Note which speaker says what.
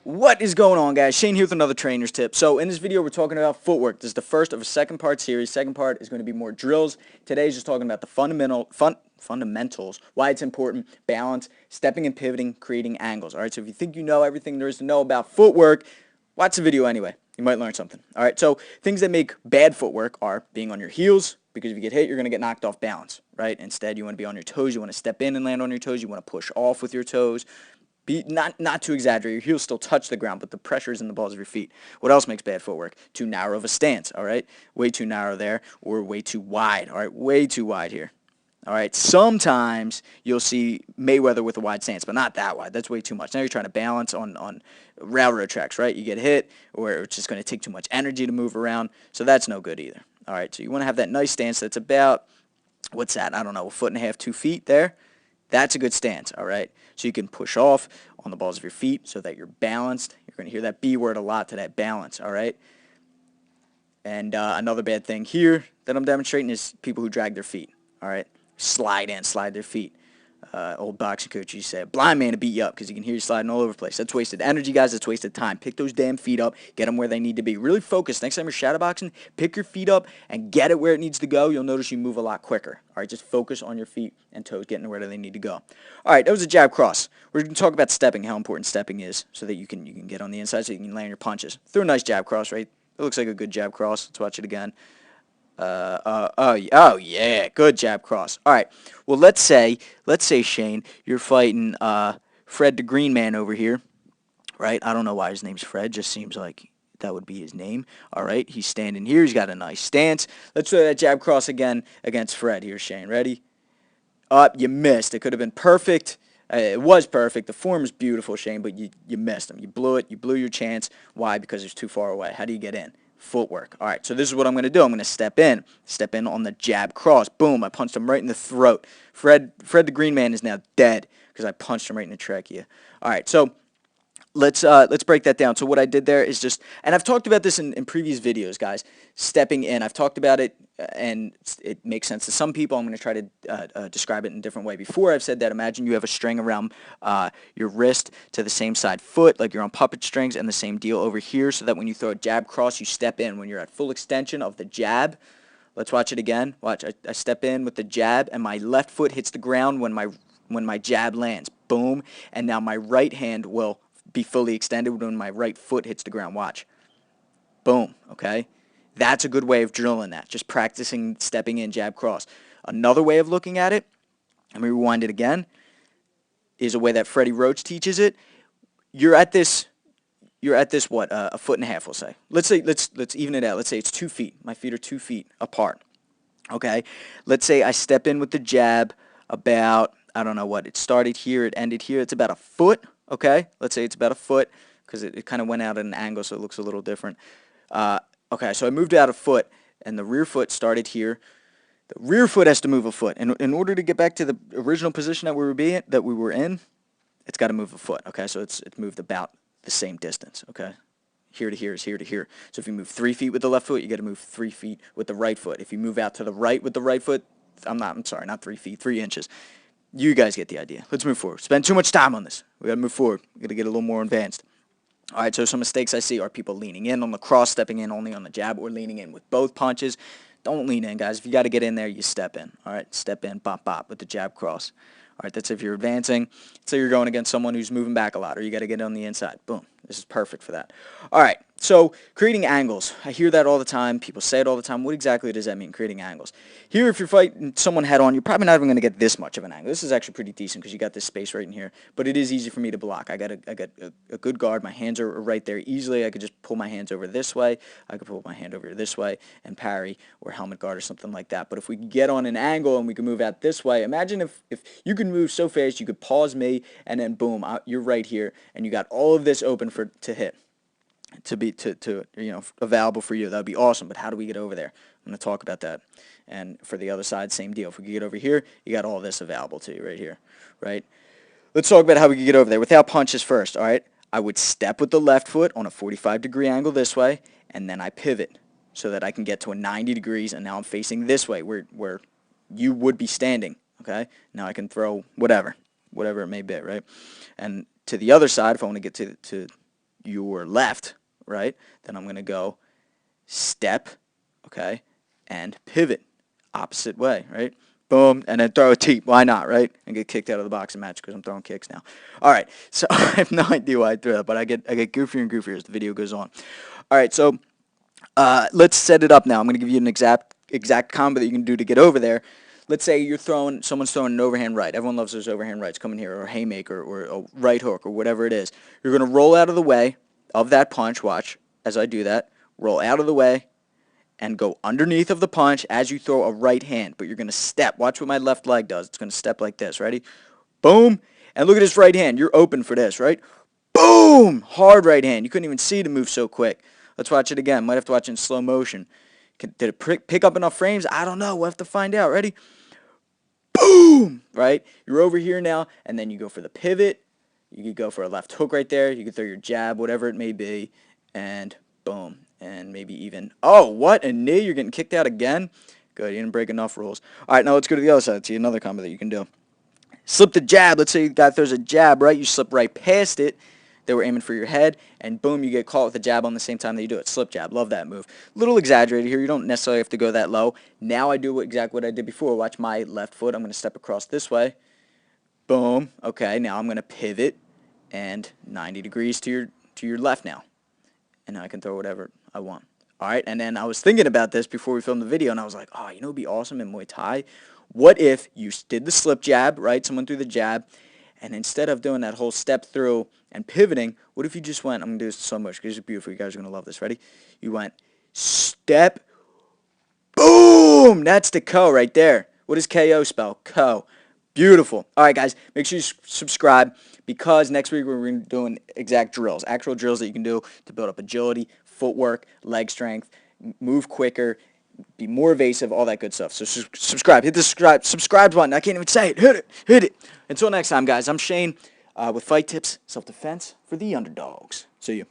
Speaker 1: What is going on, guys? Shane here with another trainer's tip. So in this video, we're talking about footwork. This is the first of a second part series. Second part is going to be more drills. Today's just talking about the fundamentals, why it's important, balance, stepping and pivoting, creating angles. All right, so if you think you know everything there is to know about footwork, watch the video anyway. You might learn something. All right, so things that make bad footwork are being on your heels, because if you get hit, you're going to get knocked off balance, right? Instead, you want to be on your toes. You want to step in and land on your toes. You want to push off with your toes. Be not too exaggerate. Your heels still touch the ground, but the pressure is in the balls of your feet. What else makes bad footwork? Too narrow of a stance, all right? Way too narrow there, or way too wide, all right? Way too wide here. All right, sometimes you'll see Mayweather with a wide stance, but not that wide. That's way too much. Now you're trying to balance on railroad tracks, right? You get hit, or it's just going to take too much energy to move around, so that's no good either. All right, so you want to have that nice stance that's about, what's that? I don't know, 1.5 feet, 2 feet there. That's a good stance, all right? So you can push off on the balls of your feet so that you're balanced. You're going to hear that B word a lot to that balance, all right? And another bad thing here that I'm demonstrating is people who drag their feet, all right? Slide their feet. Old boxing coach used to say, a blind man to beat you up because he can hear you sliding all over the place. That's wasted energy, guys. That's wasted time. Pick those damn feet up. Get them where they need to be. Really focus. Next time you're shadowboxing, pick your feet up and get it where it needs to go. You'll notice you move a lot quicker. All right, just focus on your feet and toes getting to where they need to go. All right, that was a jab cross. We're going to talk about stepping, how important stepping is so that you can get on the inside so you can land your punches. Throw a nice jab cross, right? It looks like a good jab cross. Let's watch it again. Oh yeah, good jab cross. All right. Well, let's say Shane, you're fighting Fred the Green Man over here, right? I don't know why his name's Fred. Just seems like that would be his name. All right. He's standing here. He's got a nice stance. Let's throw that jab cross again against Fred here, Shane. Ready? Up. You missed. It could have been perfect. It was perfect. The form is beautiful, Shane, but you missed him. You blew it. You blew your chance. Why? Because it's too far away. How do you get in? Footwork. All right, so this is what I'm going to do. I'm going to step in on the jab cross. Boom, I punched him right in the throat. Fred the Green Man is now dead because I punched him right in the trachea. All right, so let's break that down. So what I did there is just, and I've talked about this in previous videos, guys, stepping in. I've talked about it, and it makes sense to some people. I'm going to try to describe it in a different way. Before, I've said that imagine you have a string around your wrist to the same side foot, like you're on puppet strings, and the same deal over here, so that when you throw a jab cross, you step in. When you're at full extension of the jab, let's watch it again. Watch, I step in with the jab, and my left foot hits the ground when my jab lands. Boom, and now my right hand will be fully extended when my right foot hits the ground. Watch. Boom, okay? That's a good way of drilling that, just practicing stepping in, jab, cross. Another way of looking at it, let me rewind it again, is a way that Freddie Roach teaches it. You're at this what, 1.5 feet, we'll say. Let's even it out. Let's say it's 2 feet. My feet are 2 feet apart, okay? Let's say I step in with the jab about, I don't know what, it started here, it ended here. It's about 1 foot, okay? Let's say it's about 1 foot because it kind of went out at an angle, so it looks a little different. Okay, so I moved out 1 foot, and the rear foot started here. The rear foot has to move 1 foot. And in order to get back to the original position that we were in, it's got to move 1 foot. Okay, so it's moved about the same distance. Okay, here to here is here to here. So if you move 3 feet with the left foot, you got to move 3 feet with the right foot. If you move out to the right with the right foot, I'm sorry, not 3 feet, 3 inches. You guys get the idea. Let's move forward. Spend too much time on this. We got to move forward. We got to get a little more advanced. All right, so some mistakes I see are people leaning in on the cross, stepping in only on the jab, or leaning in with both punches. Don't lean in, guys. If you got to get in there, you step in. All right, step in, bop, bop, with the jab cross. All right, that's if you're advancing. So you're going against someone who's moving back a lot, or you got to get on the inside. Boom. This is perfect for that. All right, so creating angles. I hear that all the time. People say it all the time. What exactly does that mean, creating angles? Here, if you're fighting someone head-on, you're probably not even going to get this much of an angle. This is actually pretty decent because you got this space right in here, but it is easy for me to block. I got a good guard. My hands are right there easily. I could just pull my hands over this way. I could pull my hand over this way and parry or helmet guard or something like that. But if we get on an angle and we can move out this way, imagine if you could move so fast, you could pause me, and then boom, you're right here, and you got all of this open to hit, available for you. That would be awesome. But how do we get over there? I'm going to talk about that. And for the other side, same deal. If we could get over here, you got all this available to you right here, right? Let's talk about how we could get over there without punches first. All right, I would step with the left foot on a 45-degree angle this way, and then I pivot so that I can get to a 90 degrees, and now I'm facing this way where you would be standing. Okay, now I can throw whatever it may be, right? And to the other side, if I want to get to your left, right? Then I'm going to go step, okay, and pivot, opposite way, right? Boom, and then throw a T. Why not, right? And get kicked out of the boxing match because I'm throwing kicks now. All right, so I have no idea why I threw that, but I get goofier and goofier as the video goes on. All right, so let's set it up now. I'm going to give you an exact combo that you can do to get over there. Let's say someone's throwing an overhand right. Everyone loves those overhand rights coming here, or a haymaker, or a right hook, or whatever it is. You're going to roll out of the way of that punch. Watch as I do that. Roll out of the way and go underneath of the punch as you throw a right hand. But you're going to step. Watch what my left leg does. It's going to step like this. Ready? Boom. And look at this right hand. You're open for this, right? Boom! Hard right hand. You couldn't even see to move so quick. Let's watch it again. Might have to watch it in slow motion. Did it pick up enough frames? I don't know. We'll have to find out. Ready? Boom! Right? You're over here now, and then you go for the pivot. You could go for a left hook right there. You could throw your jab, whatever it may be, and boom. And maybe even, oh, what? A knee? You're getting kicked out again? Good. You didn't break enough rules. All right, now let's go to the other side. See another combo that you can do. Slip the jab. Let's say the guy throws a jab, right? You slip right past it. They were aiming for your head, and boom, you get caught with a jab on the same time that you do it. Slip jab. Love that move. Little exaggerated here. You don't necessarily have to go that low. Now I do exactly what I did before. Watch my left foot. I'm going to step across this way. Boom. Okay, now I'm going to pivot and 90 degrees to your left now. And I can throw whatever I want. All right, and then I was thinking about this before we filmed the video, and I was like, oh, you know what would be awesome in Muay Thai? What if you did the slip jab, right? Someone threw the jab, and instead of doing that whole step through and pivoting, what if you just went, I'm going to do this so much because it's beautiful. You guys are going to love this. Ready? You went step, boom! That's the KO right there. What does KO spell? KO. Beautiful. All right, guys, make sure you subscribe because next week we're going to be doing exact drills, actual drills that you can do to build up agility, footwork, leg strength, move quicker, be more evasive, all that good stuff. So subscribe. Hit the subscribe button. I can't even say it. Hit it. Hit it. Until next time, guys, I'm Shane with Fight Tips, Self-Defense for the Underdogs. See you.